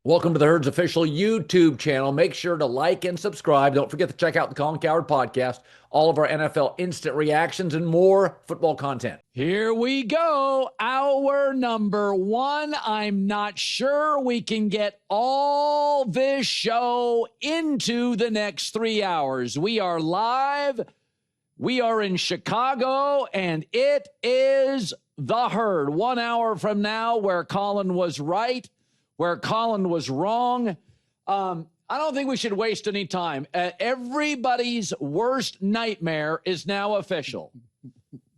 Welcome to the Herd's official YouTube channel. Make sure to like and subscribe. Don't forget to check out the Colin Cowherd podcast, all of our NFL instant reactions, and more football content. Here we go. Hour number one. I'm not sure we can get all this show into the next 3 hours. We are live. We are in Chicago, and it is the Herd. 1 hour from now, where Colin was right, where Colin was wrong. I don't think we should waste any time. Everybody's worst nightmare is now official.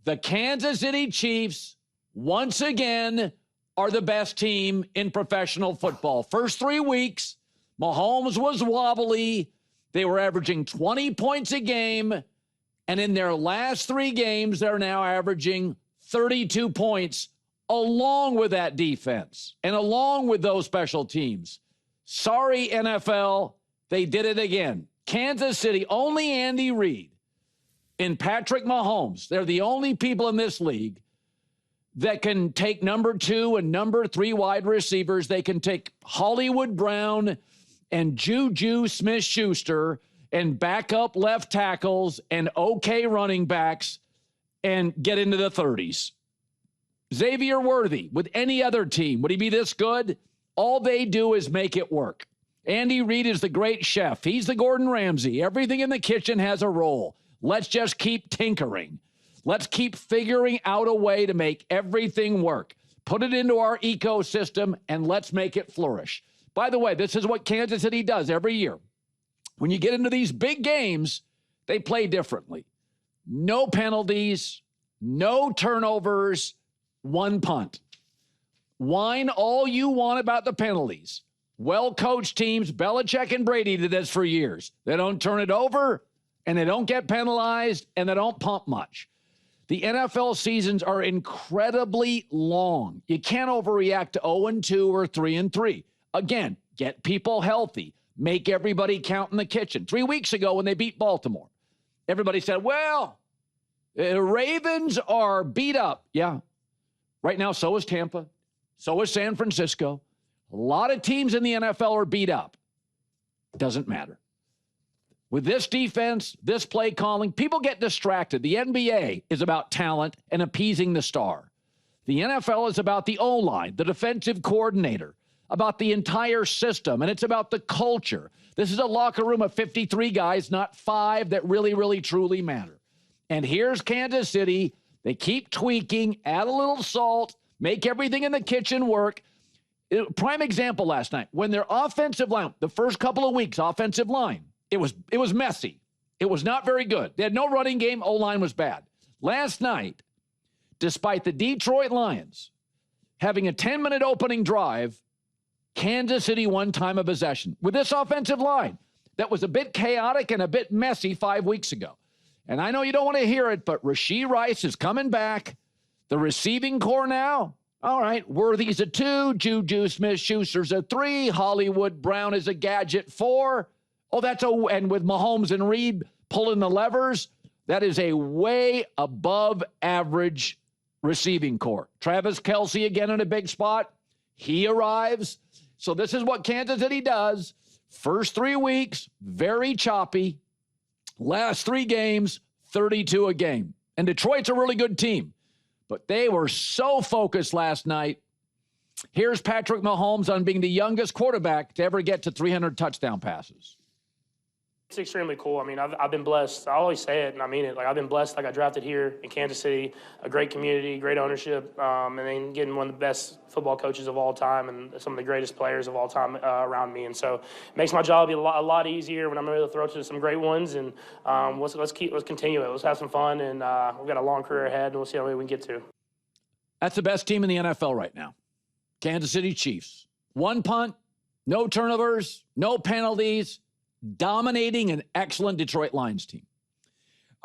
The Kansas City Chiefs, once again, are the best team in professional football. First 3 weeks, Mahomes was wobbly. They were averaging 20 points a game. And in their last 3 games, they're now averaging 32 points along with that defense and along with those special teams. Sorry, NFL, they did it again. Kansas City, only Andy Reid and Patrick Mahomes, they're the only people in this league that can take number 2 and number 3 wide receivers. They can take Hollywood Brown and Juju Smith-Schuster and backup left tackles and okay running backs and get into the 30s. Xavier Worthy, with any other team, would he be this good? All they do is make it work. Andy Reid is the great chef. He's the Gordon Ramsay. Everything in the kitchen has a role. Let's just keep tinkering. Let's keep figuring out a way to make everything work. Put it into our ecosystem, and let's make it flourish. By the way, this is what Kansas City does every year. When you get into these big games, they play differently. No penalties, no turnovers, 1 punt. Whine all you want about the penalties. Well-coached teams, Belichick and Brady did this for years. They don't turn it over, and they don't get penalized, and they don't pump much. The NFL seasons are incredibly long. You can't overreact to 0-2 or 3-3. Again, get people healthy. Make everybody count in the kitchen. 3 weeks ago when they beat Baltimore, everybody said, well, the Ravens are beat up. Yeah. Right now, so is Tampa. So is San Francisco. A lot of teams in the NFL are beat up. Doesn't matter. With this defense, this play calling, people get distracted. The NBA is about talent and appeasing the star. The NFL is about the O-line, the defensive coordinator, about the entire system, and it's about the culture. This is a locker room of 53 guys, not 5 that really, really, truly matter. And here's Kansas City. They keep tweaking, add a little salt, make everything in the kitchen work. Prime example last night, when their offensive line, the first couple of weeks, offensive line, it was messy. It was not very good. They had no running game. O-line was bad. Last night, despite the Detroit Lions having a 10-minute opening drive, Kansas City won time of possession with this offensive line that was a bit chaotic and a bit messy 5 weeks ago. And I know you don't want to hear it, but Rashee Rice is coming back. The receiving core now, all right, Worthy's a 2, Juju Smith-Schuster's a 3, Hollywood Brown is a gadget 4. Oh, and with Mahomes and Reid pulling the levers, that is a way above average receiving core. Travis Kelce again in a big spot. He arrives. So this is what Kansas City does. First 3 weeks, very choppy. Last 3 games, 32 a game. And Detroit's a really good team. But they were so focused last night. Here's Patrick Mahomes on being the youngest quarterback to ever get to 300 touchdown passes. It's extremely cool. I mean, I've been blessed. I always say it, and I mean it. Like, I've been blessed. I got drafted here in Kansas City, a great community, great ownership, and then getting one of the best football coaches of all time and some of the greatest players of all time around me. And so it makes my job a lot easier when I'm able to throw to some great ones. And let's continue it. Let's have some fun. And we've got a long career ahead, and we'll see how many we can get to. That's the best team in the NFL right now. Kansas City Chiefs. 1 punt, no turnovers, no penalties, dominating an excellent Detroit Lions team.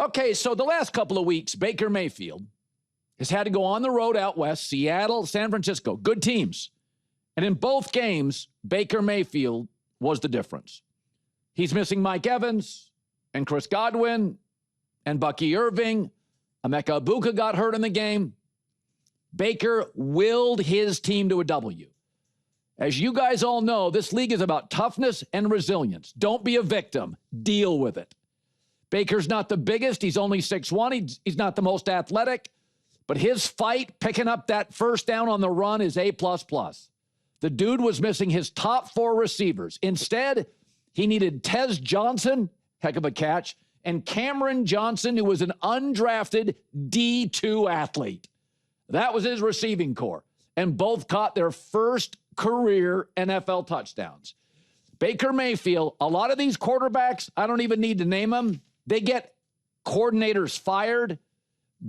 Okay, so the last couple of weeks, Baker Mayfield has had to go on the road out west, Seattle, San Francisco, good teams. And in both games, Baker Mayfield was the difference. He's missing Mike Evans and Chris Godwin and Bucky Irving. Emeka Egbuka got hurt in the game. Baker willed his team to a W. As you guys all know, this league is about toughness and resilience. Don't be a victim. Deal with it. Baker's not the biggest. He's only 6'1". He's not the most athletic. But his fight picking up that first down on the run is A++. The dude was missing his top 4 receivers. Instead, he needed Tez Johnson, heck of a catch, and Cameron Johnson, who was an undrafted D2 athlete. That was his receiving core. And both caught their first career NFL touchdowns. Baker Mayfield, a lot of these quarterbacks, I don't even need to name them, they get coordinators fired.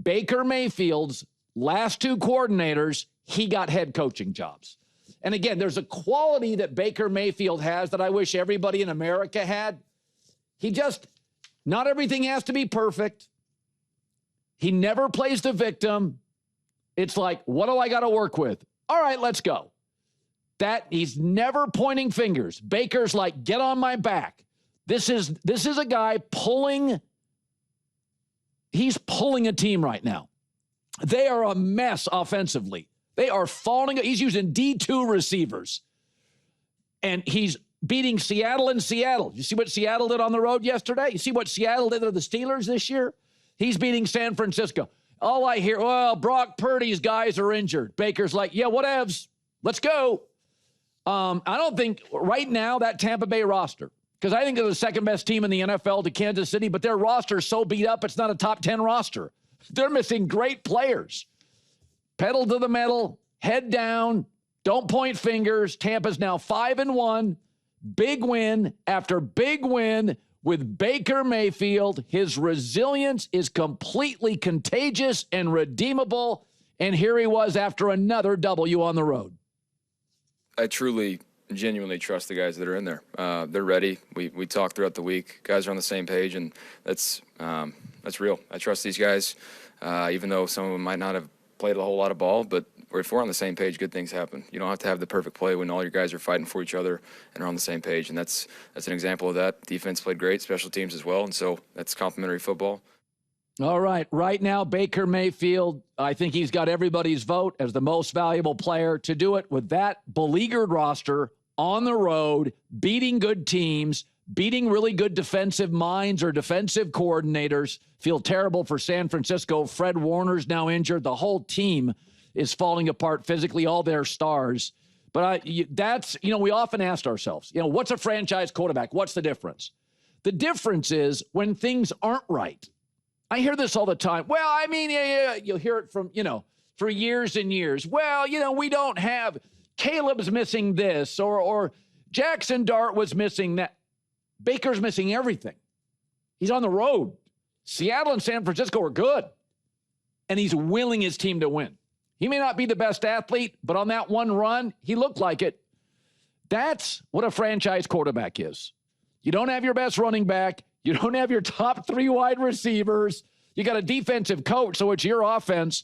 Baker Mayfield's last 2 coordinators, he got head coaching jobs. And again, there's a quality that Baker Mayfield has that I wish everybody in America had. Not everything has to be perfect. He never plays the victim. It's like, what do I got to work with? All right, let's go. He's never pointing fingers. Baker's like, get on my back. This is a guy he's pulling a team right now. They are a mess offensively. They are falling. He's using D2 receivers. And he's beating Seattle in Seattle. You see what Seattle did on the road yesterday? You see what Seattle did to the Steelers this year? He's beating San Francisco. All I hear, well, Brock Purdy's guys are injured. Baker's like, yeah, whatevs. Let's go. I don't think right now that Tampa Bay roster, because I think they're the second best team in the NFL to Kansas City, but their roster is so beat up, it's not a top 10 roster. They're missing great players. Pedal to the metal, head down, don't point fingers. Tampa's now 5-1. Big win after big win with Baker Mayfield. His resilience is completely contagious and redeemable. And here he was after another W on the road. I truly, genuinely trust the guys that are in there. They're ready. We talk throughout the week. Guys are on the same page, and that's real. I trust these guys, even though some of them might not have played a whole lot of ball, but if we're on the same page, good things happen. You don't have to have the perfect play when all your guys are fighting for each other and are on the same page, and that's an example of that. Defense played great, special teams as well, and so that's complimentary football. All right. Right now, Baker Mayfield, I think he's got everybody's vote as the most valuable player to do it with that beleaguered roster on the road, beating good teams, beating really good defensive minds or defensive coordinators. Feel terrible for San Francisco. Fred Warner's now injured. The whole team is falling apart physically, all their stars. But we often asked ourselves, what's a franchise quarterback? What's the difference? The difference is when things aren't right. I hear this all the time. Well, I mean, you'll hear it from, for years and years. Well, we don't have, Caleb's missing this, or Jackson Dart was missing that. Baker's missing everything. He's on the road. Seattle and San Francisco are good. And he's willing his team to win. He may not be the best athlete, but on that one run, he looked like it. That's what a franchise quarterback is. You don't have your best running back. You don't have your top 3 wide receivers. You got a defensive coach, so it's your offense.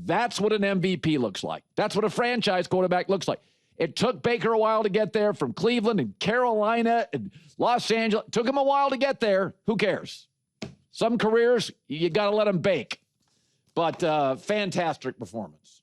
That's what an MVP looks like. That's what a franchise quarterback looks like. It took Baker a while to get there from Cleveland and Carolina and Los Angeles. It took him a while to get there. Who cares? Some careers, you got to let them bake. But fantastic performance.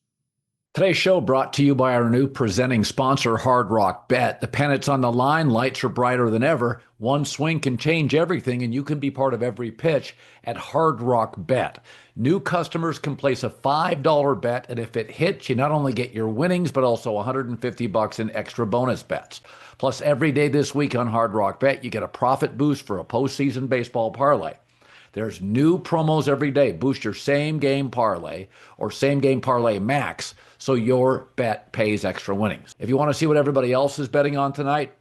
Today's show brought to you by our new presenting sponsor, Hard Rock Bet. The pennant's on the line. Lights are brighter than ever. One swing can change everything, and you can be part of every pitch at Hard Rock Bet. New customers can place a $5 bet, and if it hits, you not only get your winnings, but also $150 in extra bonus bets. Plus, every day this week on Hard Rock Bet, you get a profit boost for a postseason baseball parlay. There's new promos every day. Boost your same-game parlay or same-game parlay max so your bet pays extra winnings. If you want to see what everybody else is betting on tonight,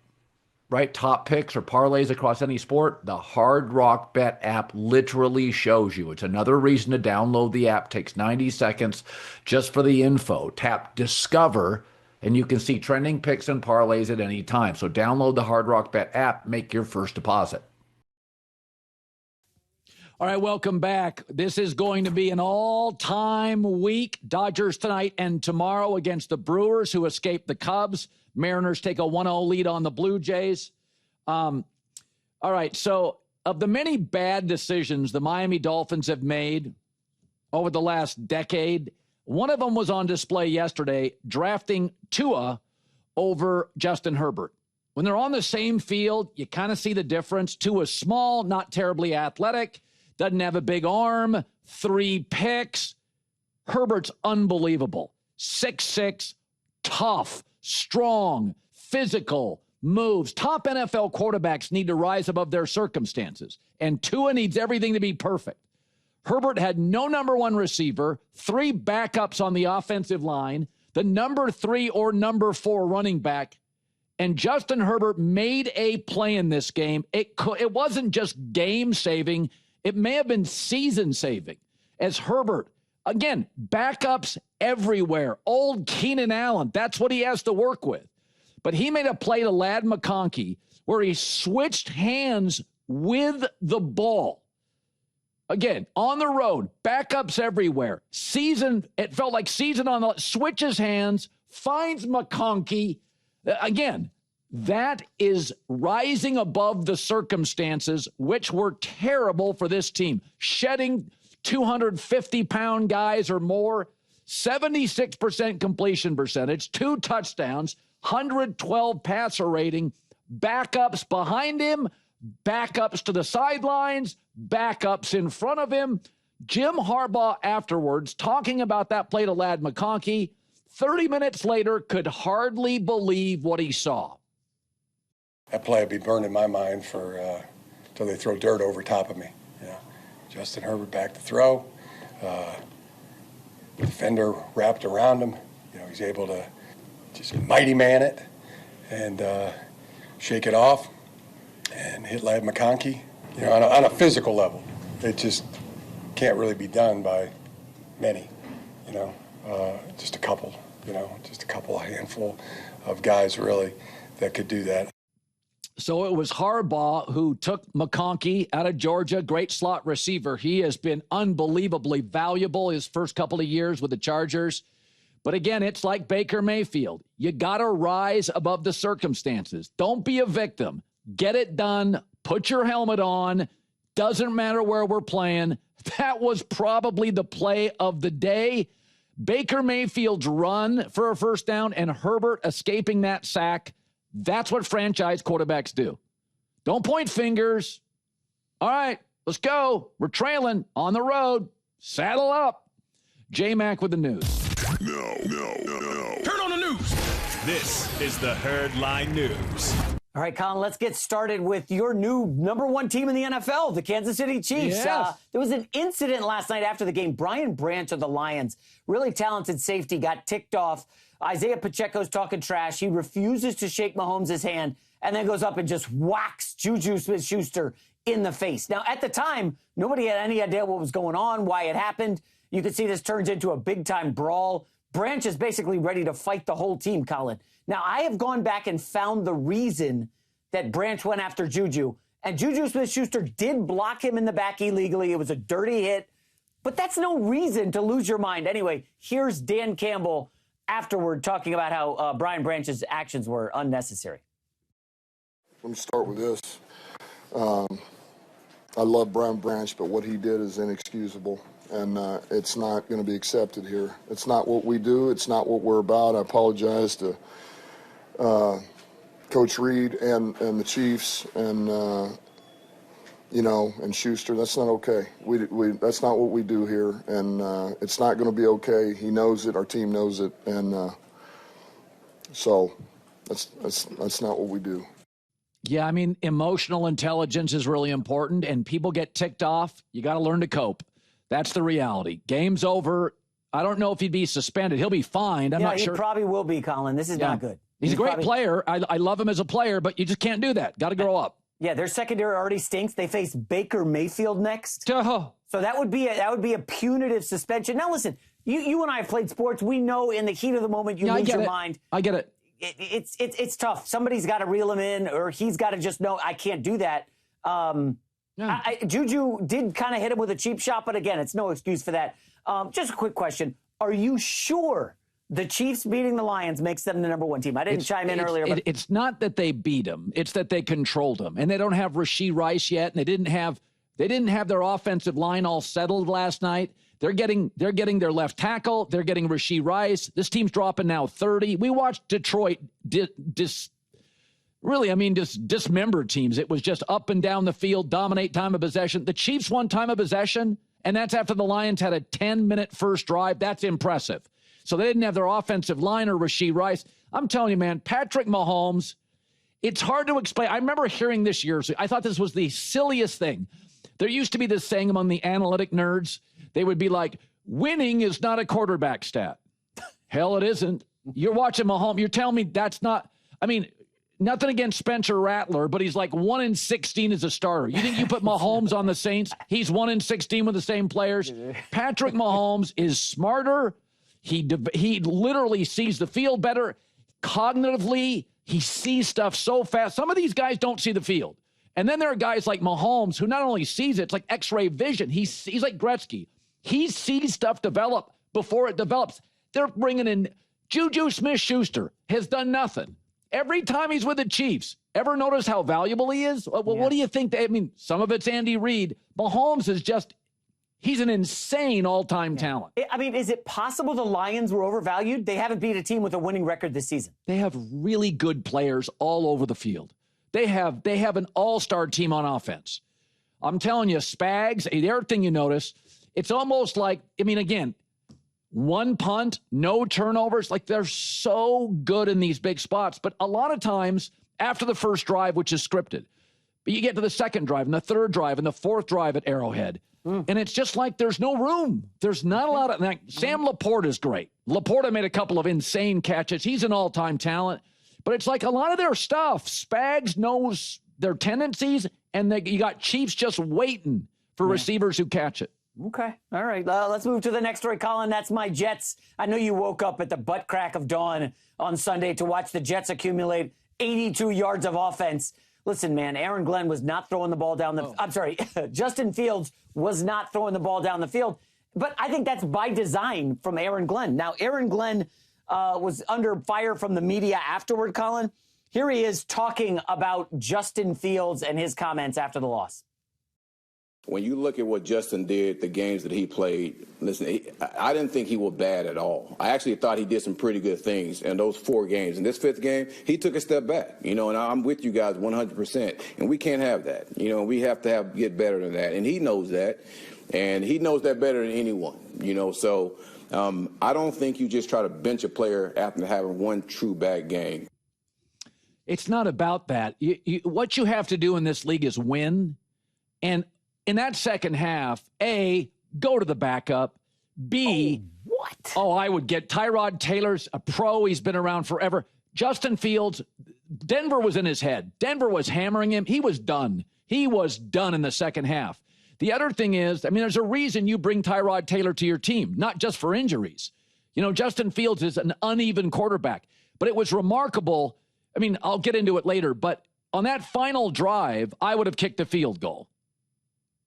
right, top picks or parlays across any sport, the Hard Rock Bet app literally shows you. It's another reason to download the app. Takes 90 seconds just for the info. Tap Discover, and you can see trending picks and parlays at any time. So download the Hard Rock Bet app. Make your first deposit. All right, welcome back. This is going to be an all-time week. Dodgers tonight and tomorrow against the Brewers, who escaped the Cubs. Mariners take a 1-0 lead on the Blue Jays. All right, so of the many bad decisions the Miami Dolphins have made over the last decade, one of them was on display yesterday, drafting Tua over Justin Herbert. When they're on the same field, you kind of see the difference. Tua is small, not terribly athletic, doesn't have a big arm, 3 picks. Herbert's unbelievable. 6'6", tough, strong, physical, moves. Top NFL quarterbacks need to rise above their circumstances, and Tua needs everything to be perfect. Herbert had no number 1 receiver, 3 backups on the offensive line, the number 3 or number 4 running back, and Justin Herbert made a play in this game. It wasn't just game-saving. It may have been season-saving. As Herbert, again, backups everywhere. Old Keenan Allen, that's what he has to work with. But he made a play to Ladd McConkey where he switched hands with the ball. Again, on the road, backups everywhere. It felt like season on the, switches hands, finds McConkey. Again, that is rising above the circumstances, which were terrible for this team. Shedding 250-pound guys or more, 76% completion percentage, 2 touchdowns, 112 passer rating, backups behind him, backups to the sidelines, backups in front of him. Jim Harbaugh afterwards, talking about that play to Ladd McConkey, 30 minutes later, could hardly believe what he saw. That play will be burned in my mind till they throw dirt over top of me. Justin Herbert back to throw. Defender wrapped around him. He's able to just mighty man it and shake it off and hit Ladd McConkey. On a physical level, it just can't really be done by many. Just a couple. A handful of guys really that could do that. So it was Harbaugh who took McConkey out of Georgia, great slot receiver. He has been unbelievably valuable his first couple of years with the Chargers. But again, it's like Baker Mayfield. You got to rise above the circumstances. Don't be a victim. Get it done. Put your helmet on. Doesn't matter where we're playing. That was probably the play of the day. Baker Mayfield's run for a first down and Herbert escaping that sack. That's what franchise quarterbacks do. Don't point fingers. All right, let's go. We're trailing on the road. Saddle up. J-Mac with the news. No. Turn on the news. This is the Herdline News. All right, Colin, let's get started with your new number 1 team in the NFL, the Kansas City Chiefs. Yes. There was an incident last night after the game. Brian Branch of the Lions, really talented safety, got ticked off. Isaiah Pacheco's talking trash. He refuses to shake Mahomes' hand and then goes up and just whacks Juju Smith-Schuster in the face. Now, at the time, nobody had any idea what was going on, why it happened. You could see this turns into a big-time brawl. Branch is basically ready to fight the whole team, Colin. Now, I have gone back and found the reason that Branch went after Juju. And Juju Smith-Schuster did block him in the back illegally. It was a dirty hit. But that's no reason to lose your mind. Anyway, here's Dan Campbell afterward talking about how Brian Branch's actions were unnecessary. Let me start with this. I love Brian Branch, but what he did is inexcusable, and it's not going to be accepted here. It's not what we do. It's not what we're about. I apologize to Coach Reed and the Chiefs and and Schuster. That's not okay. We that's not what we do here, and it's not going to be okay. He knows it. Our team knows it, and so that's not what we do. Yeah, I mean, emotional intelligence is really important, and people get ticked off. You got to learn to cope. That's the reality. Game's over. I don't know if he'd be suspended. He'll be fined. I'm not sure. He probably will be, Colin. This is not good. He's a great player. I love him as a player, but you just can't do that. Got to grow up. Yeah, their secondary already stinks. They face Baker Mayfield next. Oh. So that would be a punitive suspension. Now listen, you and I have played sports. We know in the heat of the moment you lose your mind. I get it. It's tough. Somebody's got to reel him in, or he's got to just know I can't do that. Juju did kind of hit him with a cheap shot, but again, it's no excuse for that. Just a quick question: are you sure the Chiefs beating the Lions makes them the number 1 team? I didn't chime in earlier. But it's not that they beat them; it's that they controlled them, and they don't have Rashee Rice yet, and they didn't have their offensive line all settled last night. They're getting their left tackle. They're getting Rashee Rice. This team's dropping now 30. We watched Detroit dismember teams. It was just up and down the field, dominate time of possession. The Chiefs won time of possession, and that's after the Lions had a 10-minute first drive. That's impressive. So they didn't have their offensive line or Rashee Rice. I'm telling you, man, Patrick Mahomes, it's hard to explain. I remember hearing this years ago. I thought this was the silliest thing. There used to be this saying among the analytic nerds. They would be like, winning is not a quarterback stat. Hell, it isn't. You're watching Mahomes. You're telling me that's not, I mean, nothing against Spencer Rattler, but he's like 1-16 as a starter. You think you put Mahomes on the Saints? He's 1-16 with the same players. Patrick Mahomes is smarter. He literally sees the field better. Cognitively, he sees stuff so fast. Some of these guys don't see the field. And then there are guys like Mahomes who not only sees it, it's like X-ray vision. He's like Gretzky. He sees stuff develop before it develops. They're bringing in Juju Smith-Schuster, has done nothing. Every time he's with the Chiefs, ever notice how valuable he is? Well, what do you think? I mean, some of it's Andy Reid. Mahomes is just, he's an insane all-time talent. I mean, is it possible the Lions were overvalued? They haven't beat a team with a winning record this season. They have really good players all over the field. They have an all-star team on offense. I'm telling you, Spags, the other thing you notice, it's almost like, I mean, again, one punt, no turnovers. Like, they're so good in these big spots. But a lot of times, after the first drive, which is scripted, but you get to the second drive and the third drive and the fourth drive at Arrowhead, and it's just like there's no room. There's not a lot of, like, Sam Laporta is great. Laporta made a couple of insane catches. He's an all-time talent. But it's like a lot of their stuff, Spags knows their tendencies, and you got Chiefs just waiting for receivers who catch it. Okay. All right. Let's move to the next story, Colin. That's my Jets. I know you woke up at the butt crack of dawn on Sunday to watch the Jets accumulate 82 yards of offense. Listen, man, Aaron Glenn was not throwing the ball down the I'm sorry, Justin Fields was not throwing the ball down the field. But I think that's by design from Aaron Glenn. Now, Aaron Glenn was under fire from the media afterward, Colin. Here he is talking about Justin Fields and his comments after the loss. When you look at what Justin did, the games that he played, listen, I didn't think he was bad at all. I actually thought he did some pretty good things in those 4 games. In this 5th game, he took a step back, and I'm with you guys 100%. And we can't have that. We have to get better than that. And he knows that. And he knows that better than anyone, So I don't think you just try to bench a player after having one true bad game. It's not about that. What you have to do in this league is win. And in that second half, A, go to the backup. B, what? I would get Tyrod Taylor's a pro. He's been around forever. Justin Fields, Denver was in his head. Denver was hammering him. He was done. He was done in the second half. The other thing is, there's a reason you bring Tyrod Taylor to your team, not just for injuries. Justin Fields is an uneven quarterback. But it was remarkable. I'll get into it later. But on that final drive, I would have kicked the field goal.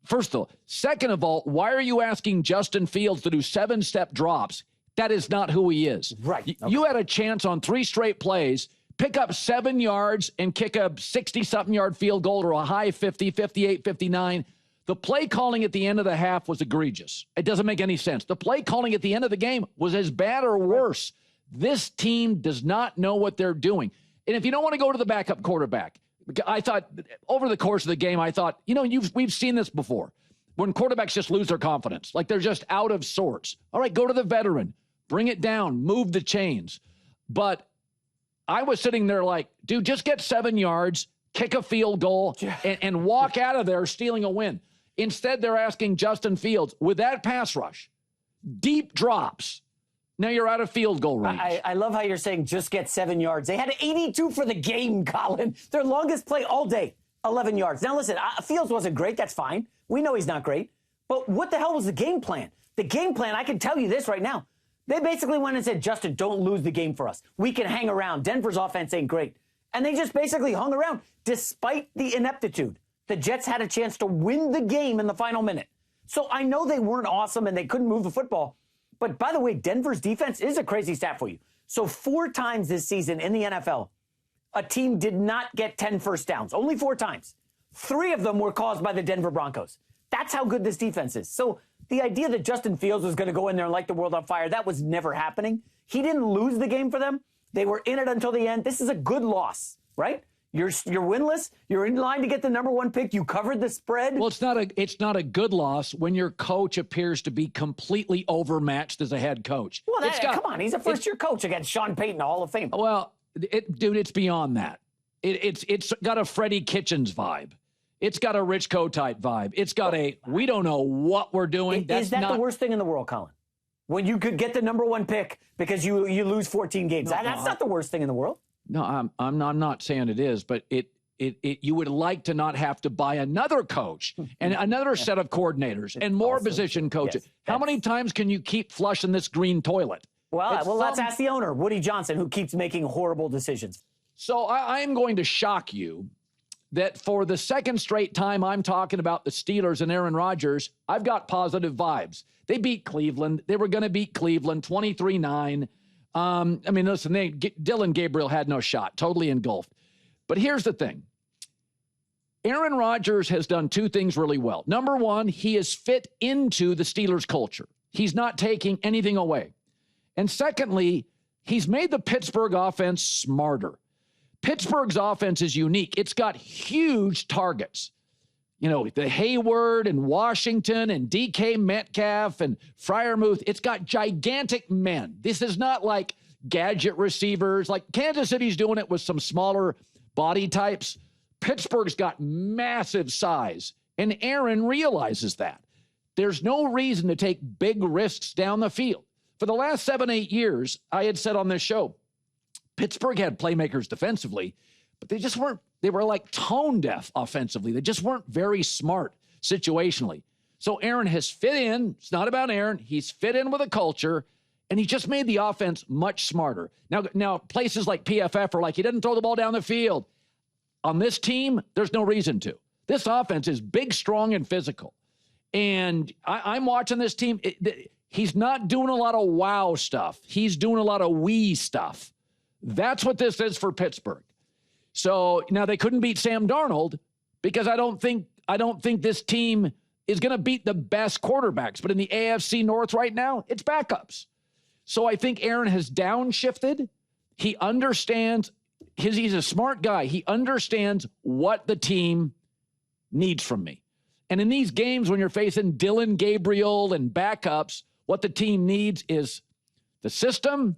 First of all. Second of all, why are you asking Justin Fields to do 7-step drops? That is not who he is. Right. Okay. You had a chance on 3 straight plays, pick up 7 yards and kick a 60-something yard field goal or a high 50, 58, 59. The play calling at the end of the half was egregious. It doesn't make any sense. The play calling at the end of the game was as bad or worse. This team does not know what they're doing. And if you don't want to go to the backup quarterback, I thought over the course of the game, we've seen this before. When quarterbacks just lose their confidence, like they're just out of sorts. All right, go to the veteran, bring it down, move the chains. But I was sitting there like, dude, just get 7 yards, kick a field goal, and walk out of there stealing a win. Instead, they're asking Justin Fields, with that pass rush, deep drops, now you're out of field goal range. I love how you're saying just get 7 yards. They had 82 for the game, Colin. Their longest play all day, 11 yards. Now, listen, Fields wasn't great. That's fine. We know he's not great. But what the hell was the game plan? The game plan, I can tell you this right now. They basically went and said, Justin, don't lose the game for us. We can hang around. Denver's offense ain't great. And they just basically hung around despite the ineptitude. The Jets had a chance to win the game in the final minute. So I know they weren't awesome and they couldn't move the football. But by the way, Denver's defense is a crazy stat for you. So 4 times this season in the NFL, a team did not get 10 first downs. Only 4 times. 3 of them were caused by the Denver Broncos. That's how good this defense is. So the idea that Justin Fields was going to go in there and light the world on fire, that was never happening. He didn't lose the game for them. They were in it until the end. This is a good loss, right? You're winless. You're in line to get the number 1 pick. You covered the spread. Well, it's not a good loss when your coach appears to be completely overmatched as a head coach. Well, come on, he's a first-year coach against Sean Payton, the Hall of Fame. Well, dude, it's beyond that. It's got a Freddie Kitchens vibe. It's got a Rich Kotite vibe. It's got we don't know what we're doing. Is that the worst thing in the world, Colin? When you could get the number 1 pick because you lose 14 games. That's not the worst thing in the world. No, I'm not saying it is, but you would like to not have to buy another coach and another set of coordinators and more position coaches. Yes, how many times can you keep flushing this green toilet? Well, let's ask the owner, Woody Johnson, who keeps making horrible decisions. So I am going to shock you that for the second straight time I'm talking about the Steelers and Aaron Rodgers, I've got positive vibes. They beat Cleveland. They were going to beat Cleveland 23-9. I mean, listen, Dylan Gabriel had no shot, totally engulfed. But here's the thing. Aaron Rodgers has done 2 things really well. Number 1, he is fit into the Steelers culture. He's not taking anything away. And secondly, he's made the Pittsburgh offense smarter. Pittsburgh's offense is unique. It's got huge targets. You know, the Hayward and Washington and DK Metcalf and Freiermuth. It's got gigantic men. This is not like gadget receivers. Like Kansas City's doing it with some smaller body types. Pittsburgh's got massive size, and Aaron realizes that. There's no reason to take big risks down the field. For the last 7-8 years, I had said on this show, Pittsburgh had playmakers defensively, but they were like tone deaf offensively. They just weren't very smart situationally. So Aaron has fit in. It's not about Aaron. He's fit in with a culture, and he just made the offense much smarter. Now places like PFF are like, he didn't throw the ball down the field. On this team, there's no reason to. This offense is big, strong, and physical. And I'm watching this team. He's not doing a lot of wow stuff. He's doing a lot of we stuff. That's what this is for Pittsburgh. So now they couldn't beat Sam Darnold because I don't think this team is going to beat the best quarterbacks. But in the AFC North right now, it's backups. So I think Aaron has downshifted. He understands. He's a smart guy. He understands what the team needs from me. And in these games, when you're facing Dylan Gabriel and backups, what the team needs is the system,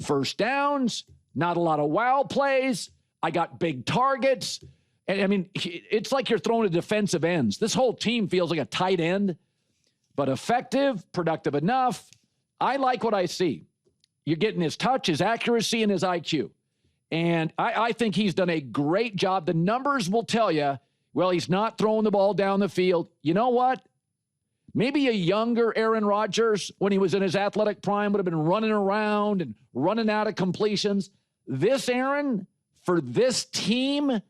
first downs, not a lot of wow plays. I got big targets. And I mean, it's like you're throwing to defensive ends. This whole team feels like a tight end, but effective, productive enough. I like what I see. You're getting his touch, his accuracy, and his IQ. And I think he's done a great job. The numbers will tell you, well, he's not throwing the ball down the field. You know what? Maybe a younger Aaron Rodgers, when he was in his athletic prime, would have been running around and running out of completions. This Aaron, for this team,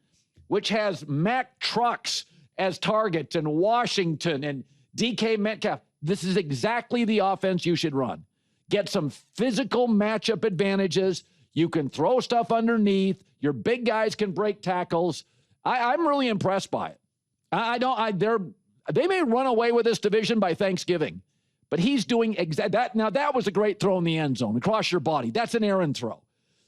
which has Mack Trucks as targets and Washington and DK Metcalf, this is exactly the offense you should run. Get some physical matchup advantages. You can throw stuff underneath. Your big guys can break tackles. I'm really impressed by it. They may run away with this division by Thanksgiving, but he's doing that. Now, that was a great throw in the end zone across your body. That's an Aaron throw.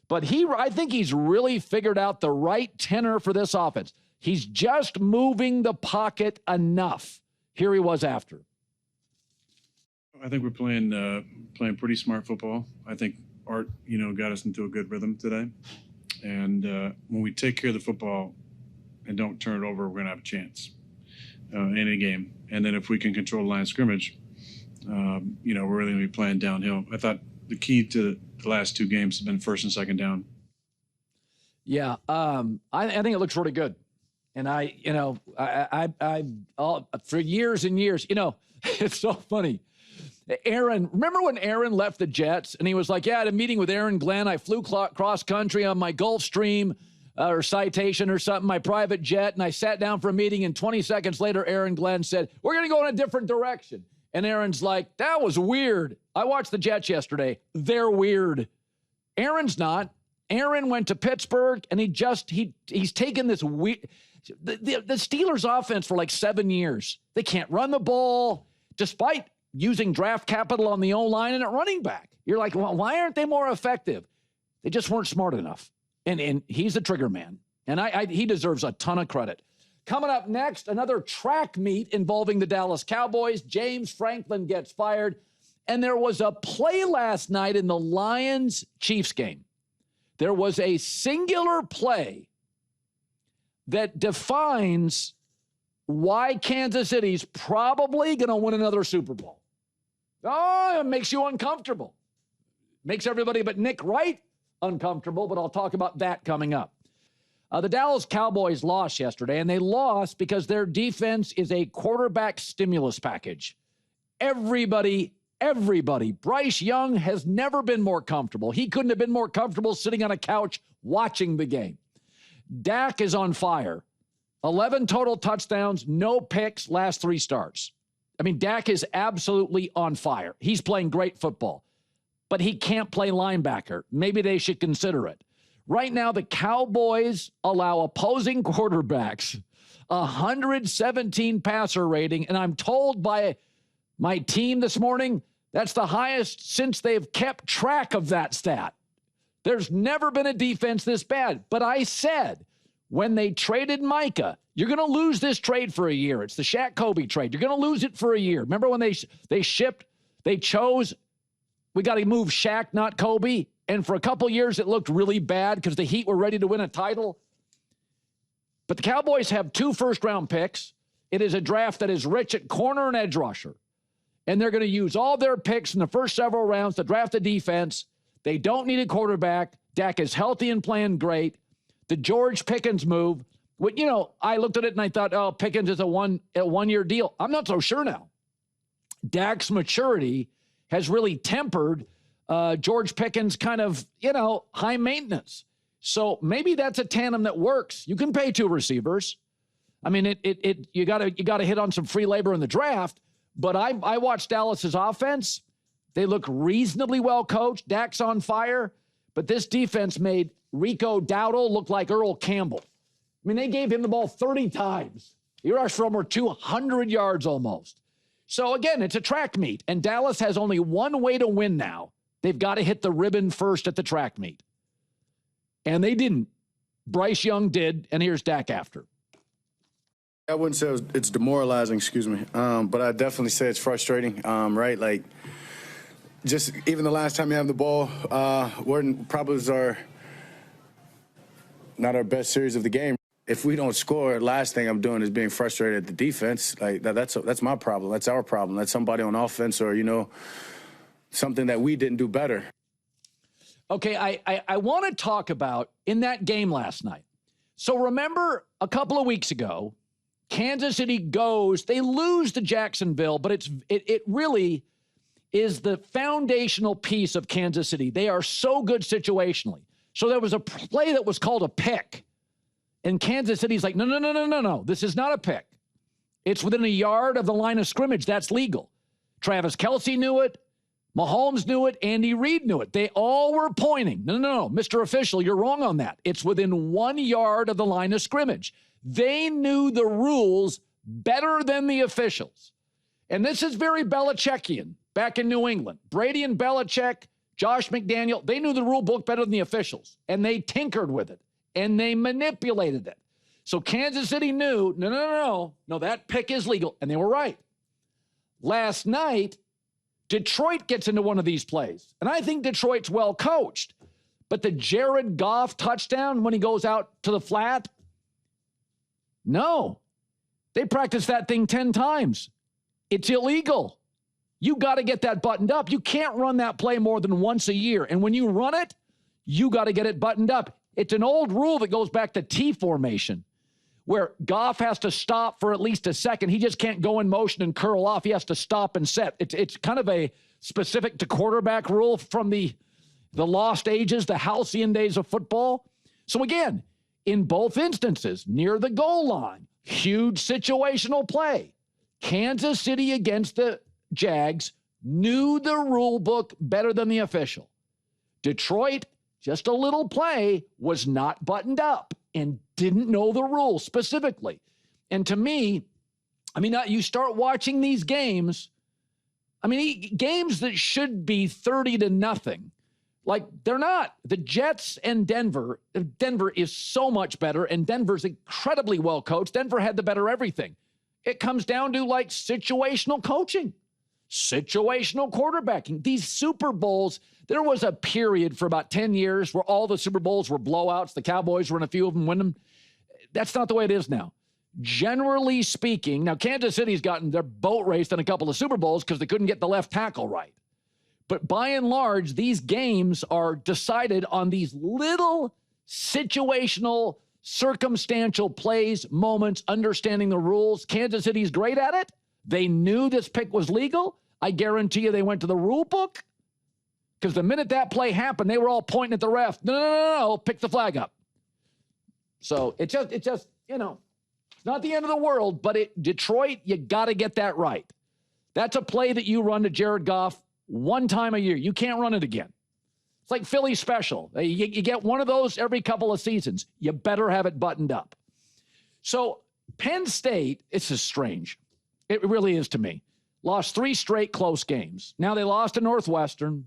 But I think he's really figured out the right tenor for this offense. He's just moving the pocket enough. Here he was after. I think we're playing pretty smart football. I think Art, got us into a good rhythm today. And when we take care of the football and don't turn it over, we're going to have a chance in a game. And then if we can control the line of scrimmage, we're really going to be playing downhill. I thought the key to the last 2 games has been first and second down. Yeah, I think it looks really good. And I for years and years, it's so funny. Remember when Aaron left the Jets and he was like, yeah, I had a meeting with Aaron Glenn. I flew cross country on my Gulfstream or Citation or something, my private jet. And I sat down for a meeting, and 20 seconds later, Aaron Glenn said, we're going to go in a different direction. And Aaron's like, that was weird. I watched the Jets yesterday. They're weird. Aaron's not. Aaron went to Pittsburgh, and he's taken this weird. The Steelers offense for like 7 years. They can't run the ball. Despite using draft capital on the O-line and at running back. You're like, well, why aren't they more effective? They just weren't smart enough. And he's the trigger man. And he deserves a ton of credit. Coming up next, another track meet involving the Dallas Cowboys. James Franklin gets fired. And there was a play last night in the Lions-Chiefs game. There was a singular play that defines why Kansas City's probably going to win another Super Bowl. Oh, it makes you uncomfortable. Makes everybody but Nick Wright uncomfortable, but I'll talk about that coming up. The Dallas Cowboys lost yesterday, and they lost because their defense is a quarterback stimulus package. Everybody, Bryce Young has never been more comfortable. He couldn't have been more comfortable sitting on a couch watching the game. Dak is on fire. 11 total touchdowns, no picks, last 3 starts. I mean, Dak is absolutely on fire. He's playing great football, but he can't play linebacker. Maybe they should consider it. Right now, the Cowboys allow opposing quarterbacks 117 passer rating, and I'm told by my team this morning that's the highest since they've kept track of that stat. There's never been a defense this bad. But I said, when they traded Micah, you're going to lose this trade for a year. It's the Shaq Kobe trade. You're going to lose it for a year. Remember when they chose, we got to move Shaq, not Kobe. And for a couple years, it looked really bad because the Heat were ready to win a title. But the Cowboys have 2 first-round picks. It is a draft that is rich at corner and edge rusher. And they're going to use all their picks in the first several rounds to draft a defense. They don't need a quarterback. Dak is healthy and playing great. The George Pickens move, I looked at it and I thought, oh, Pickens is a one-year deal. I'm not so sure now. Dak's maturity has really tempered George Pickens kind of, high maintenance. So maybe that's a tandem that works. You can pay 2 receivers. I mean, you got to hit on some free labor in the draft. But I watched Dallas's offense. They look reasonably well coached. Dak's on fire. But this defense made Rico Dowdle look like Earl Campbell. I mean, they gave him the ball 30 times. He rushed for over 200 yards almost. So, again, it's a track meet. And Dallas has only one way to win now. They've got to hit the ribbon first at the track meet. And they didn't. Bryce Young did, and here's Dak after. I wouldn't say it's demoralizing, but I definitely say it's frustrating, right? Like, just even the last time you have the ball, probably was not our best series of the game. If we don't score, last thing I'm doing is being frustrated at the defense. Like, that's my problem. That's our problem. That's somebody on offense or, something that we didn't do better. Okay, I want to talk about in that game last night. So remember a couple of weeks ago, Kansas City they lose to Jacksonville, but it really is the foundational piece of Kansas City. They are so good situationally. So there was a play that was called a pick. And Kansas City's like, no. This is not a pick. It's within a yard of the line of scrimmage. That's legal. Travis Kelce knew it. Mahomes knew it. Andy Reid knew it. They all were pointing. No. Mr. Official, you're wrong on that. It's within 1 yard of the line of scrimmage. They knew the rules better than the officials. And this is very Belichickian back in New England. Brady and Belichick, Josh McDaniel, they knew the rule book better than the officials. And they tinkered with it. And they manipulated it. So Kansas City knew, no, that pick is legal. And they were right. Last night, Detroit gets into one of these plays. And I think Detroit's well coached. But the Jared Goff touchdown when he goes out to the flat, no. They practiced that thing 10 times. It's illegal. You got to get that buttoned up. You can't run that play more than once a year. And when you run it, you got to get it buttoned up. It's an old rule that goes back to T formation, where Goff has to stop for at least a second. He just can't go in motion and curl off. He has to stop and set. It's kind of a specific to quarterback rule from the lost ages, the halcyon days of football. So again, in both instances, near the goal line, huge situational play. Kansas City against the Jags knew the rule book better than the official. Detroit, just a little play, was not buttoned up and didn't know the rules specifically. And to me, you start watching these games, I mean, games that should be 30-0, like they're not. The Jets and Denver is so much better, and Denver's incredibly well coached. Denver had the better everything. It comes down to like situational coaching, situational quarterbacking. These Super Bowls, there was a period for about 10 years where all the Super Bowls were blowouts. The Cowboys were in a few of them, win them. That's not the way it is now. Generally speaking, now Kansas City's gotten their boat raced in a couple of Super Bowls because they couldn't get the left tackle right. But by and large, these games are decided on these little situational, circumstantial plays, moments, understanding the rules. Kansas City's great at it. They knew this pick was legal. I guarantee you they went to the rule book because the minute that play happened, they were all pointing at the ref. No, pick the flag up. So it just, it's not the end of the world, but Detroit, you got to get that right. That's a play that you run to Jared Goff one time a year. You can't run it again. It's like Philly special. You get one of those every couple of seasons. You better have it buttoned up. So Penn State, it's just strange. It really is to me. Lost 3 straight close games. Now they lost to Northwestern.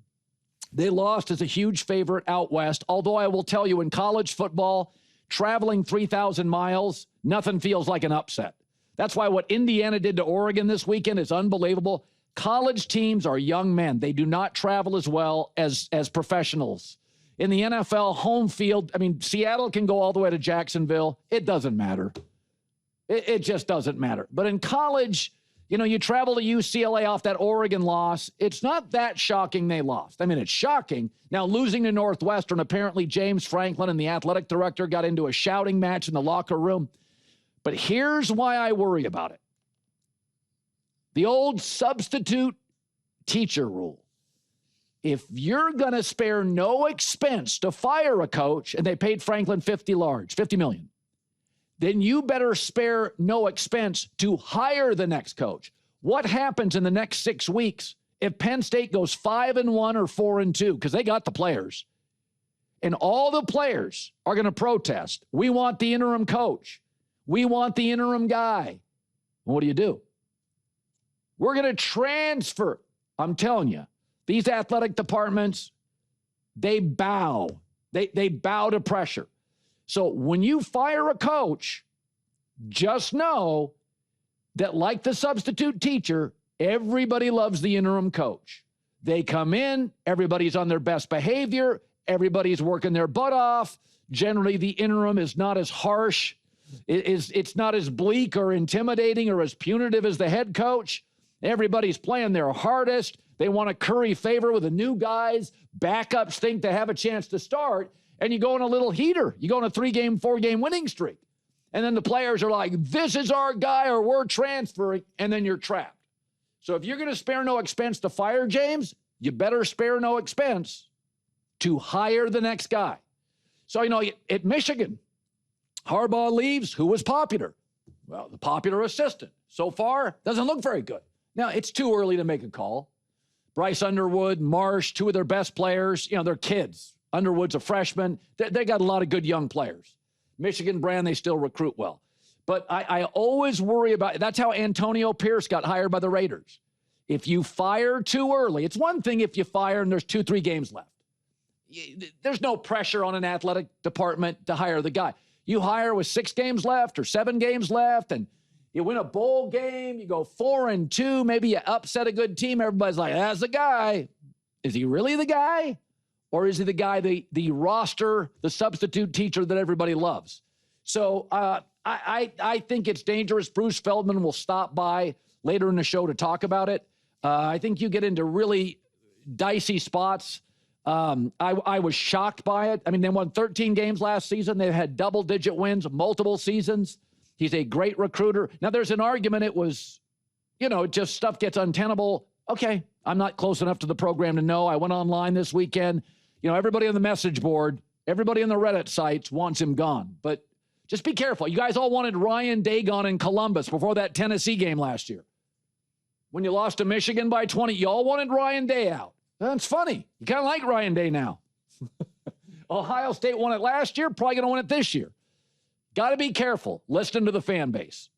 They lost as a huge favorite out west. Although I will tell you, in college football, traveling 3,000 miles, nothing feels like an upset. That's why what Indiana did to Oregon this weekend is unbelievable. College teams are young men. They do not travel as well as professionals. In the NFL, home field, I mean, Seattle can go all the way to Jacksonville. It doesn't matter. It just doesn't matter. But in college, you travel to UCLA off that Oregon loss. It's not that shocking they lost. I mean, it's shocking. Now, losing to Northwestern, apparently James Franklin and the athletic director got into a shouting match in the locker room. But here's why I worry about it. The old substitute teacher rule. If you're going to spare no expense to fire a coach, and they paid Franklin $50 million, then you better spare no expense to hire the next coach. What happens in the next 6 weeks if Penn State goes 5-1 or 4-2? Because they got the players. And all the players are going to protest. We want the interim coach. We want the interim guy. Well, what do? We're going to transfer. I'm telling you, these athletic departments, they bow. They bow to pressure. So when you fire a coach, just know that like the substitute teacher, everybody loves the interim coach. They come in, everybody's on their best behavior, everybody's working their butt off. Generally, the interim is not as harsh. It's not as bleak or intimidating or as punitive as the head coach. Everybody's playing their hardest. They want to curry favor with the new guys. Backups think they have a chance to start. And you go on a little heater. You go on a 3-game, 4-game winning streak. And then the players are like, this is our guy or we're transferring. And then you're trapped. So if you're going to spare no expense to fire James, you better spare no expense to hire the next guy. So, at Michigan, Harbaugh leaves. Who was popular? Well, the popular assistant. So far, doesn't look very good. Now, it's too early to make a call. Bryce Underwood, Marsh, 2 of their best players, they're kids. Underwood's a freshman. They got a lot of good young players. Michigan brand, they still recruit well. But I always worry about, that's how Antonio Pierce got hired by the Raiders. If you fire too early, it's one thing if you fire and there's 2-3 games left. There's no pressure on an athletic department to hire the guy. You hire with 6 games left or 7 games left, and you win a bowl game, you go 4-2, maybe you upset a good team. Everybody's like, that's the guy. Is he really the guy? Or is he the guy, the roster, the substitute teacher that everybody loves? So I think it's dangerous. Bruce Feldman will stop by later in the show to talk about it. I think you get into really dicey spots. I was shocked by it. I mean, they won 13 games last season. They've had double-digit wins multiple seasons. He's a great recruiter. Now, there's an argument it was, just stuff gets untenable. Okay, I'm not close enough to the program to know. I went online this weekend. Everybody on the message board, everybody on the Reddit sites wants him gone. But just be careful. You guys all wanted Ryan Day gone in Columbus before that Tennessee game last year. When you lost to Michigan by 20, you all wanted Ryan Day out. That's funny. You kind of like Ryan Day now. Ohio State won it last year, probably going to win it this year. Got to be careful. Listen to the fan base.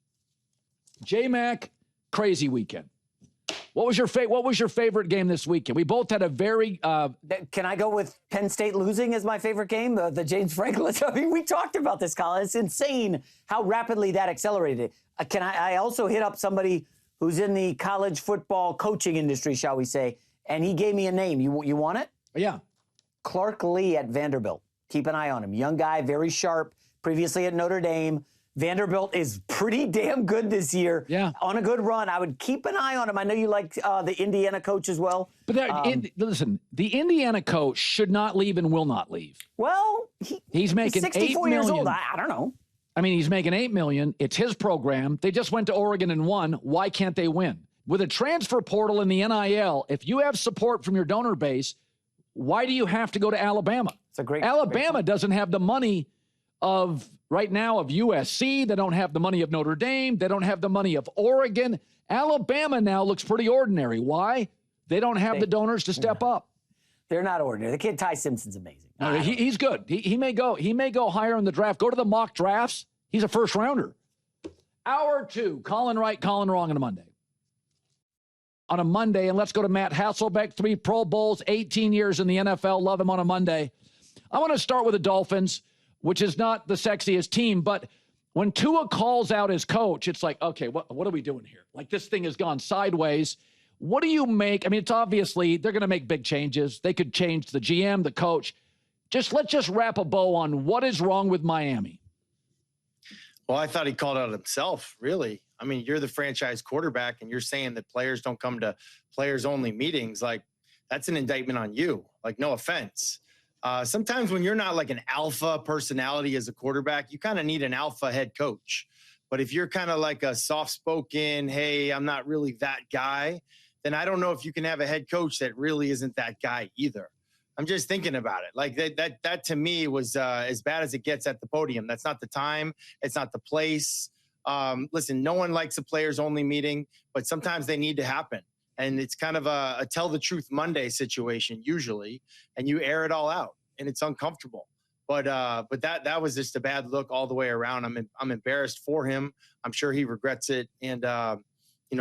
J-Mac, crazy weekend. What was your favorite game this weekend? We both had a very. Can I go with Penn State losing as my favorite game? The James Franklin. I mean, we talked about this, Colin. It's insane how rapidly that accelerated. I also hit up somebody who's in the college football coaching industry, shall we say, and he gave me a name. You want it? Yeah. Clark Lee at Vanderbilt. Keep an eye on him. Young guy, very sharp. Previously at Notre Dame. Vanderbilt is pretty damn good this year. Yeah. On a good run. I would keep an eye on him. I know you like the Indiana coach as well. But listen, the Indiana coach should not leave and will not leave. Well, he's making 64 $8 years million. old. I don't know. I mean, he's making $8 million. It's his program. They just went to Oregon and won. Why can't they win? With a transfer portal in the NIL, if you have support from your donor base, why do you have to go to Alabama? It's a great Alabama doesn't have the money of right now of USC. They don't have the money of Notre Dame. They don't have the money of Oregon. Alabama now looks pretty ordinary. Why? They don't have the donors to step up. They're not ordinary. The kid Ty Simpson's amazing. No, he's good. He may go higher in the draft. Go to the mock drafts. He's a first rounder. Hour 2, Colin right, Colin wrong on a Monday. On a Monday, and let's go to Matt Hasselbeck, 3 Pro Bowls, 18 years in the NFL. Love him on a Monday. I want to start with the Dolphins, which is not the sexiest team, but when Tua calls out his coach, it's like, okay, what are we doing here? Like, this thing has gone sideways. What do you make? I mean, it's obviously they're going to make big changes. They could change the GM, the coach. Let's just wrap a bow on what is wrong with Miami. Well, I thought he called out himself, really. I mean, you're the franchise quarterback, and you're saying that players don't come to players-only meetings. Like, that's an indictment on you. Like, no offense. Sometimes when you're not like an alpha personality as a quarterback, you kind of need an alpha head coach. But if you're kind of like a soft-spoken, hey, I'm not really that guy, then I don't know if you can have a head coach that really isn't that guy either. I'm just thinking about it. Like that to me was as bad as it gets at the podium. That's not the time. It's not the place. Listen, no one likes a players only meeting, but sometimes they need to happen. And it's kind of a tell the truth Monday situation usually, and you air it all out, and it's uncomfortable. But that was just a bad look all the way around. I'm embarrassed for him. I'm sure he regrets it. And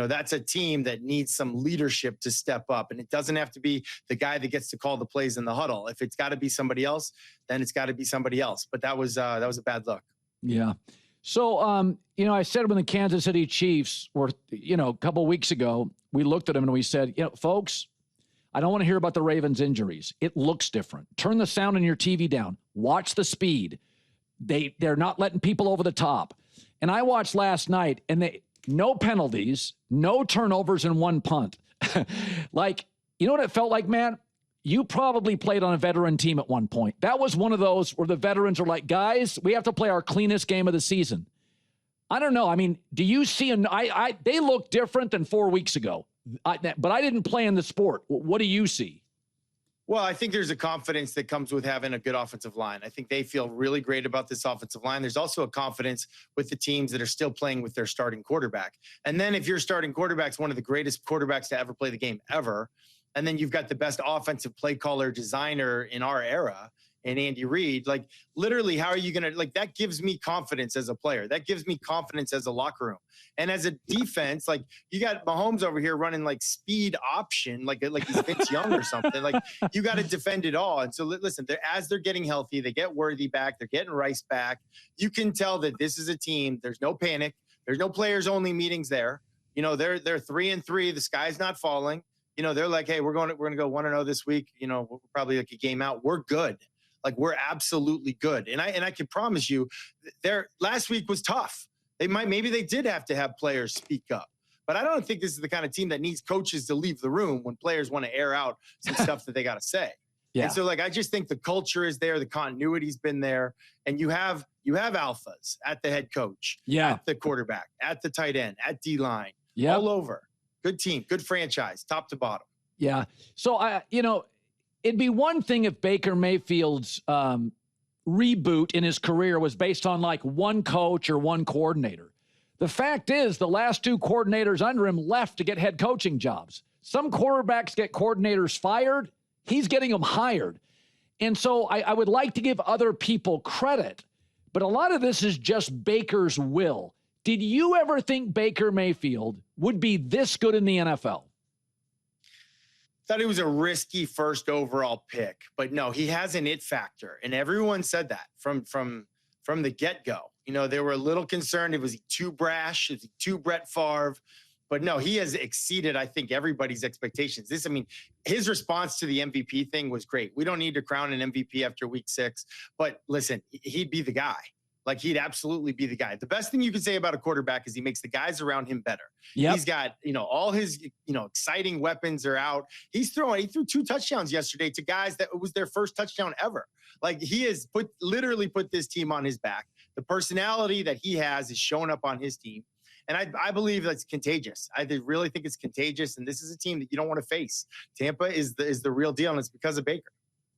that's a team that needs some leadership to step up. And it doesn't have to be the guy that gets to call the plays in the huddle. If it's got to be somebody else, then it's got to be somebody else. But that was a bad look. Yeah. So, I said when the Kansas City Chiefs were, a couple of weeks ago, we looked at them and we said, folks, I don't want to hear about the Ravens' injuries. It looks different. Turn the sound on your TV down. Watch the speed. They're not letting people over the top. And I watched last night, and no penalties, no turnovers, and 1 punt. Like, you know what it felt like, man? You probably played on a veteran team at one point. That was one of those where the veterans are like, guys, we have to play our cleanest game of the season. I don't know. I mean, do you see they look different than 4 weeks ago, but I didn't play in the sport. What do you see? Well, I think there's a confidence that comes with having a good offensive line. I think they feel really great about this offensive line. There's also a confidence with the teams that are still playing with their starting quarterback. And then if your starting quarterback's one of the greatest quarterbacks to ever play the game ever, and then you've got the best offensive play caller designer in our era and Andy Reid, like literally, how are you going to, like, that gives me confidence as a player. That gives me confidence as a locker room. And as a defense, like you got Mahomes over here running like speed option, like he's Vince Young or something. Like you got to defend it all. And so listen, as they're getting healthy, they get Worthy back, they're getting Rice back. You can tell that this is a team. There's no panic. There's no players only meetings there. They're 3-3. The sky's not falling. They're like, hey, we're going to go 1-0 this week. We're probably like a game out. We're good. Like we're absolutely good. And I can promise you, their last week was tough. Maybe they did have to have players speak up, but I don't think this is the kind of team that needs coaches to leave the room when players want to air out some stuff that they got to say. Yeah. And so I just think the culture is there. The continuity's been there, and you have alphas at the head coach, at the quarterback, at the tight end, at D-line, all over. Good team, good franchise, top to bottom. Yeah. So it'd be one thing if Baker Mayfield's reboot in his career was based on like one coach or one coordinator. The fact is the last 2 coordinators under him left to get head coaching jobs. Some quarterbacks get coordinators fired. He's getting them hired. And so I would like to give other people credit, but a lot of this is just Baker's will. Did you ever think Baker Mayfield would be this good in the NFL? Thought he was a risky first overall pick, but no, he has an it factor, and everyone said that from the get-go. You know, they were a little concerned. Was he too brash? Is he too Brett Favre? But no, he has exceeded, I think, everybody's expectations. His response to the MVP thing was great. We don't need to crown an MVP after week 6, but listen, he'd be the guy. Like, he'd absolutely be the guy. The best thing you can say about a quarterback is he makes the guys around him better. Yep. He's got, all his, exciting weapons are out. He threw 2 touchdowns yesterday to guys that it was their first touchdown ever. Like, he has literally put this team on his back. The personality that he has is showing up on his team. And I believe that's contagious. I really think it's contagious. And this is a team that you don't want to face. Tampa is the real deal, and it's because of Baker.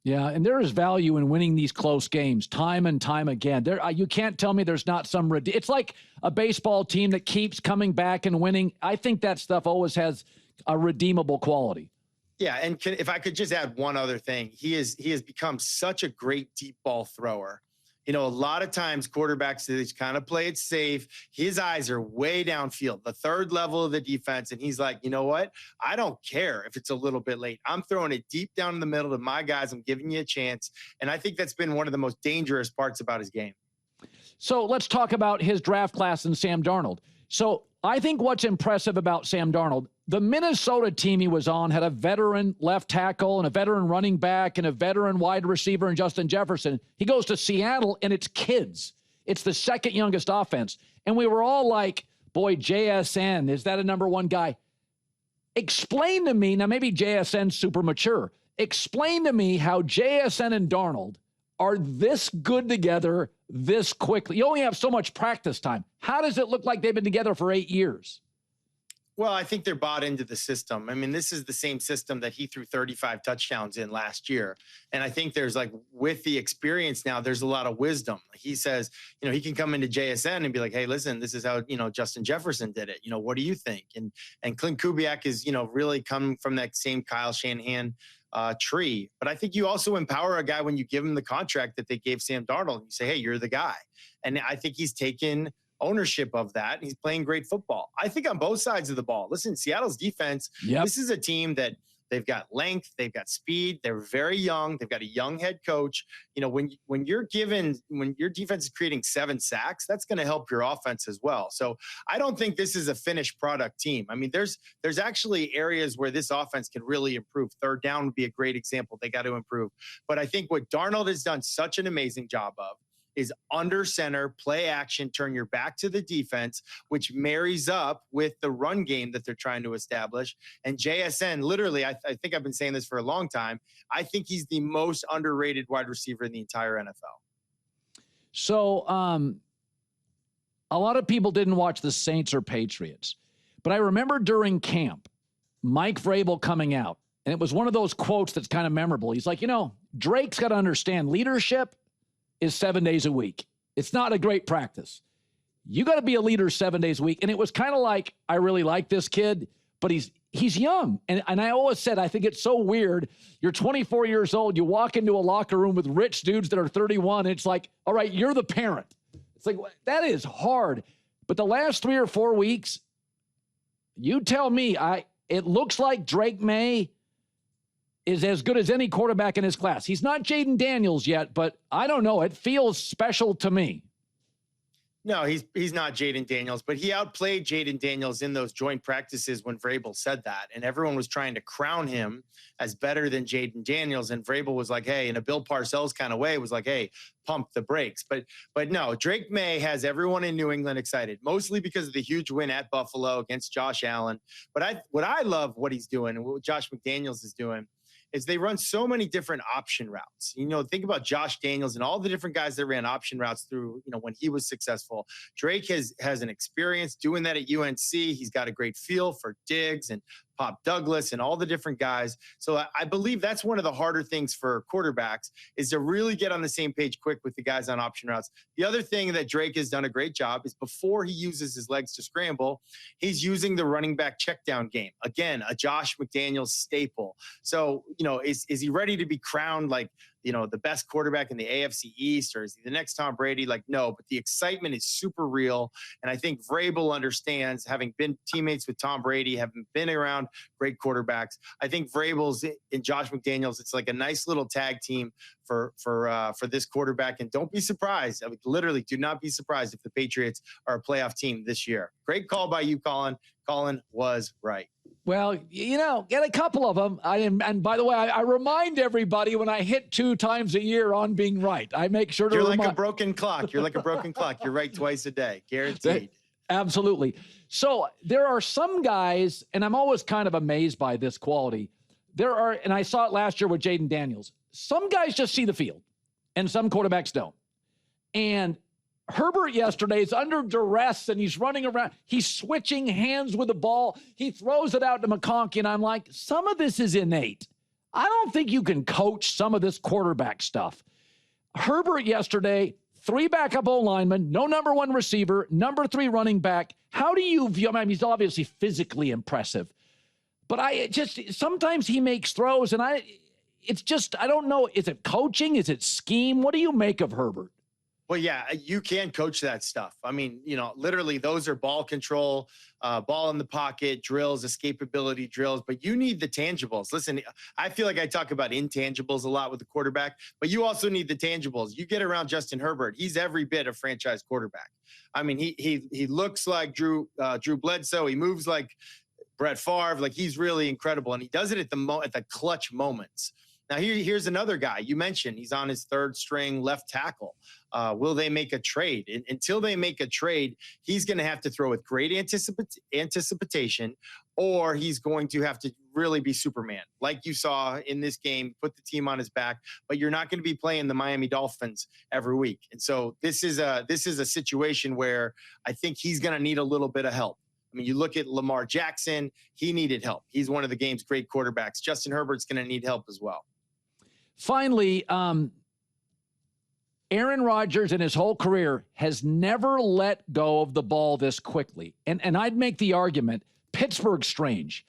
Yeah, and there is value in winning these close games time and time again. You can't tell me there's not some – it's like a baseball team that keeps coming back and winning. I think that stuff always has a redeemable quality. Yeah, and if I could just add one other thing, he has become such a great deep ball thrower. A lot of times quarterbacks, they just kind of play it safe. His eyes are way downfield, the third level of the defense. And he's like, you know what? I don't care if it's a little bit late. I'm throwing it deep down in the middle to my guys. I'm giving you a chance. And I think that's been one of the most dangerous parts about his game. So let's talk about his draft class and Sam Darnold. So I think what's impressive about Sam Darnold, the Minnesota team he was on had a veteran left tackle and a veteran running back and a veteran wide receiver in Justin Jefferson. He goes to Seattle, and it's kids. It's the second youngest offense. And we were all like, boy, JSN, is that a number one guy? Explain to me, now maybe JSN's super mature. Explain to me how JSN and Darnold are this good together this quickly. You only have so much practice time. How does it look like they've been together for 8 years? Well, I think they're bought into the system. I mean, this is the same system that he threw 35 touchdowns in last year. And I think there's with the experience now, there's a lot of wisdom. He says, he can come into JSN and be like, hey, listen, this is how, Justin Jefferson did it. What do you think? And Clint Kubiak is, really come from that same Kyle Shanahan tree. But I think you also empower a guy when you give him the contract that they gave Sam Darnold. You say, hey, you're the guy. And I think he's taken ownership of that. He's playing great football. I think on both sides of the ball. Listen, Seattle's defense, This is a team that they've got length, they've got speed, they're very young, they've got a young head coach. When your defense is creating 7 sacks, that's going to help your offense as well. So I don't think this is a finished product team. I mean, there's actually areas where this offense can really improve. Third down would be a great example. They got to improve. But I think what Darnold has done such an amazing job of is under center, play action, turn your back to the defense, which marries up with the run game that they're trying to establish. And JSN, literally, I think I've been saying this for a long time, I think he's the most underrated wide receiver in the entire NFL. So a lot of people didn't watch the Saints or Patriots, but I remember during camp, Mike Vrabel coming out, and it was one of those quotes that's kind of memorable. He's like, Drake's got to understand leadership is 7 days a week. It's not a great practice. You got to be a leader 7 days a week. And it was kind of like, I really like this kid, but he's young. And I always said, I think it's so weird. You're 24 years old. You walk into a locker room with rich dudes that are 31. And it's like, all right, you're the parent. It's like, that is hard. But the last 3 or 4 weeks, you tell me, it looks like Drake May is as good as any quarterback in his class. He's not Jaden Daniels yet, but I don't know. It feels special to me. No, he's not Jaden Daniels, but he outplayed Jaden Daniels in those joint practices when Vrabel said that. And everyone was trying to crown him as better than Jaden Daniels. And Vrabel was like, hey, in a Bill Parcells kind of way, was like, hey, pump the brakes. But no, Drake May has everyone in New England excited, mostly because of the huge win at Buffalo against Josh Allen. But what I love what he's doing and what Josh McDaniels is doing is they run so many different option routes. Think about Josh Daniels and all the different guys that ran option routes through, when he was successful. Drake has an experience doing that at UNC. He's got a great feel for Diggs and Pop Douglas and all the different guys. So I believe that's one of the harder things for quarterbacks is to really get on the same page quick with the guys on option routes. The other thing that Drake has done a great job is before he uses his legs to scramble, he's using the running back check down game. Again, a Josh McDaniels staple. So, is he ready to be crowned like the best quarterback in the AFC East, or is he the next Tom Brady? Like, no, but the excitement is super real. And I think Vrabel understands, having been teammates with Tom Brady, having been around great quarterbacks. I think Vrabel's in Josh McDaniels. It's like a nice little tag team for this quarterback. And don't be surprised. I mean, literally do not be surprised if the Patriots are a playoff team this year. Great call by you, Colin. Colin was right. Well, get a couple of them. And by the way, I remind everybody when I hit 2 times a year on being right. I make sure to You're like a broken clock. You're like a broken clock. You're right twice a day. Guaranteed. Absolutely. So there are some guys, and I'm always kind of amazed by this quality. And I saw it last year with Jaden Daniels. Some guys just see the field, and some quarterbacks don't. And Herbert yesterday is under duress, and he's running around. He's switching hands with the ball. He throws it out to McConkey, and I'm like, some of this is innate. I don't think you can coach some of this quarterback stuff. Herbert yesterday, 3 backup O-linemen, no number 1 receiver, number 3 running back. How do you view him? I mean, he's obviously physically impressive. But sometimes he makes throws, and I don't know. Is it coaching? Is it scheme? What do you make of Herbert? Well, yeah, you can coach that stuff. I mean, literally those are ball control, ball in the pocket drills, escapability drills, but you need the tangibles. Listen, I feel like I talk about intangibles a lot with the quarterback, but you also need the tangibles. You get around Justin Herbert. He's every bit a franchise quarterback. I mean, he looks like Drew Bledsoe. He moves like Brett Favre. Like, he's really incredible. And he does it at the clutch moments. Now, here's another guy. You mentioned he's on his 3rd string left tackle. Will they make a trade? Until they make a trade, he's going to have to throw with great anticipation, or he's going to have to really be Superman, like you saw in this game, put the team on his back. But you're not going to be playing the Miami Dolphins every week. And so this is a situation where I think he's going to need a little bit of help. I mean, you look at Lamar Jackson, he needed help. He's one of the game's great quarterbacks. Justin Herbert's going to need help as well. Finally, Aaron Rodgers in his whole career has never let go of the ball this quickly. And I'd make the argument, Pittsburgh's strange.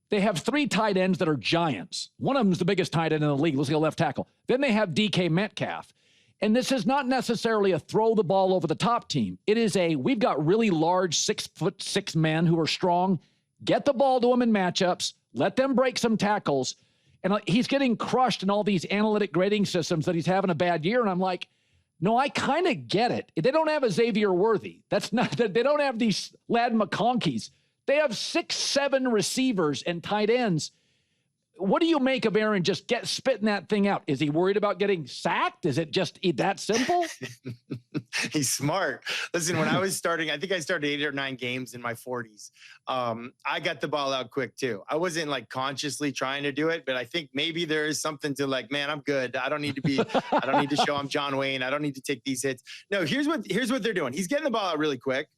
They have 3 tight ends that are giants. One of them is the biggest tight end in the league. Let's go left tackle. Then they have DK Metcalf. And this is not necessarily a throw the ball over the top team. It is we've got really large 6'6" men who are strong. Get the ball to them in matchups. Let them break some tackles. And he's getting crushed in all these analytic grading systems that he's having a bad year. And I'm like, no, I kind of get it. They don't have a Xavier Worthy. They don't have these Lad McConkeys. They have 6-7 receivers and tight ends. What do you make of Aaron just spitting that thing out? Is he worried about getting sacked? Is it just that simple? He's smart. Listen, when I was starting, I think I started 8 or 9 games in my 40s. I got the ball out quick too. I wasn't like consciously trying to do it, but I think maybe there is something to like, man, I'm good. I don't need to show I'm John Wayne. I don't need to take these hits. No, here's what they're doing. He's getting the ball out really quick,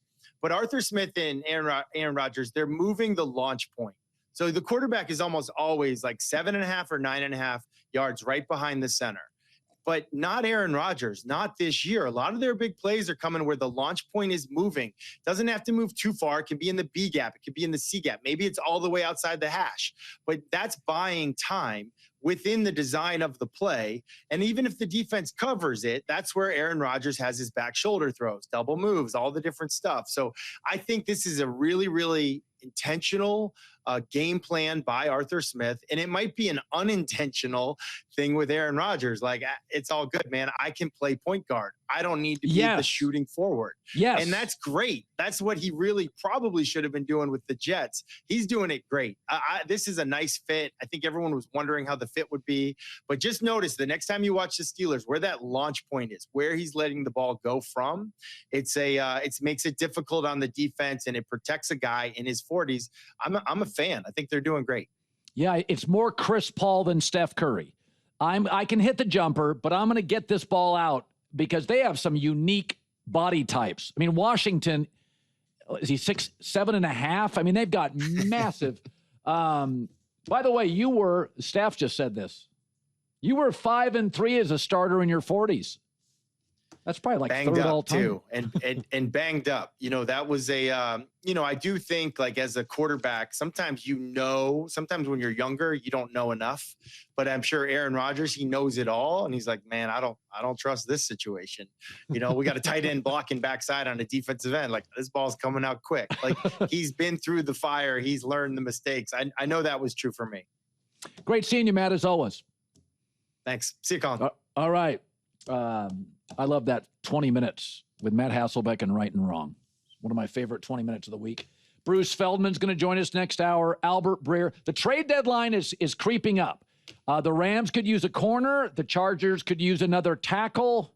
but Arthur Smith and Aaron Rodgers, they're moving the launch point. So the quarterback is almost always like 7.5 or 9.5 yards right behind the center. But not Aaron Rodgers, not this year. A lot of their big plays are coming where the launch point is moving. Doesn't have to move too far. It can be in the B gap. It could be in the C gap. Maybe it's all the way outside the hash. But that's buying time within the design of the play. And even if the defense covers it, that's where Aaron Rodgers has his back shoulder throws, double moves, all the different stuff. So I think this is a really, really intentional game plan by Arthur Smith, and it might be an unintentional thing with Aaron Rodgers. Like, it's all good, man. I can play point guard. I don't need to be the shooting forward. Yes. And that's great. That's what he really probably should have been doing with the Jets. He's doing it great. This is a nice fit. I think everyone was wondering how the fit would be, but just notice the next time you watch the Steelers, where that launch point is, where he's letting the ball go from. It makes it difficult on the defense, and it protects a guy in his 40s. I'm a fan. I think they're doing great. Yeah, it's more Chris Paul than Steph Curry. I can hit the jumper, but I'm going to get this ball out because they have some unique body types. I mean, Washington, is he 6'7.5"? I mean, they've got massive. By the way, staff just said this. You were 5-3 as a starter in your 40s. That's probably like banged third up all time. too, and banged up. That was a, I do think like as a quarterback, sometimes when you're younger, you don't know enough. But I'm sure Aaron Rodgers, he knows it all, and he's like, man, I don't trust this situation. We got a tight end blocking backside on a defensive end. Like this ball's coming out quick. Like he's been through the fire. He's learned the mistakes. I know that was true for me. Great seeing you, Matt, as always. Thanks. See you, Colin. All right. I love that 20 minutes with Matt Hasselbeck and Right and Wrong. One of my favorite 20 minutes of the week. Bruce Feldman's going to join us next hour. Albert Breer. The trade deadline is creeping up. The Rams could use a corner. The Chargers could use another tackle,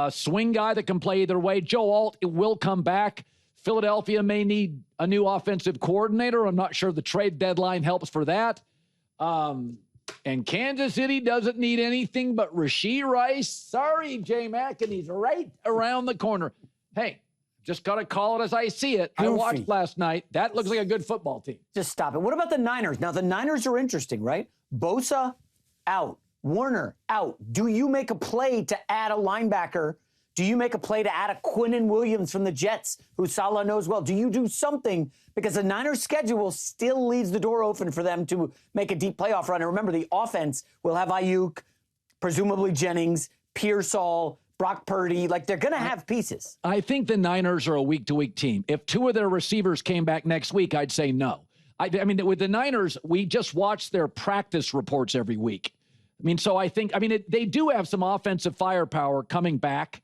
swing guy that can play either way. Joe Alt will come back. Philadelphia may need a new offensive coordinator. I'm not sure the trade deadline helps for that. And Kansas City doesn't need anything but Rashee Rice. Sorry, J-Mac, and he's right around the corner. Hey, just got to call it as I see it. Goofy. I watched last night. That looks like a good football team. Just stop it. What about the Niners? Now, the Niners are interesting, right? Bosa, out. Warner, out. Do you make a play to add a linebacker? Do you make a play to add a Quinnen Williams from the Jets, who Salah knows well? Do you do something? Because the Niners' schedule still leaves the door open for them to make a deep playoff run. And remember, the offense will have Ayuk, presumably Jennings, Pearsall, Brock Purdy. Like, they're going to have pieces. I think the Niners are a week-to-week team. If two of their receivers came back next week, I'd say no. I mean, with the Niners, we just watch their practice reports every week. So I think, they do have some offensive firepower coming back.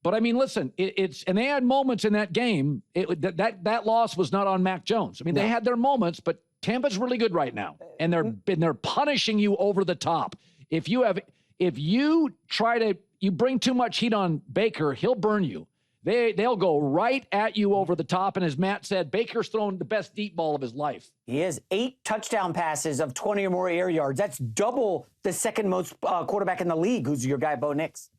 But listen, and they had moments in that game. That loss was not on Mac Jones. They had their moments, but Tampa's really good right now, and they're punishing you over the top. If you bring too much heat on Baker, he'll burn you. They'll go right at you over the top. And as Matt said, Baker's thrown the best deep ball of his life. He has 8 touchdown passes of 20 or more air yards. That's double the second most quarterback in the league, who's your guy, Bo Nix.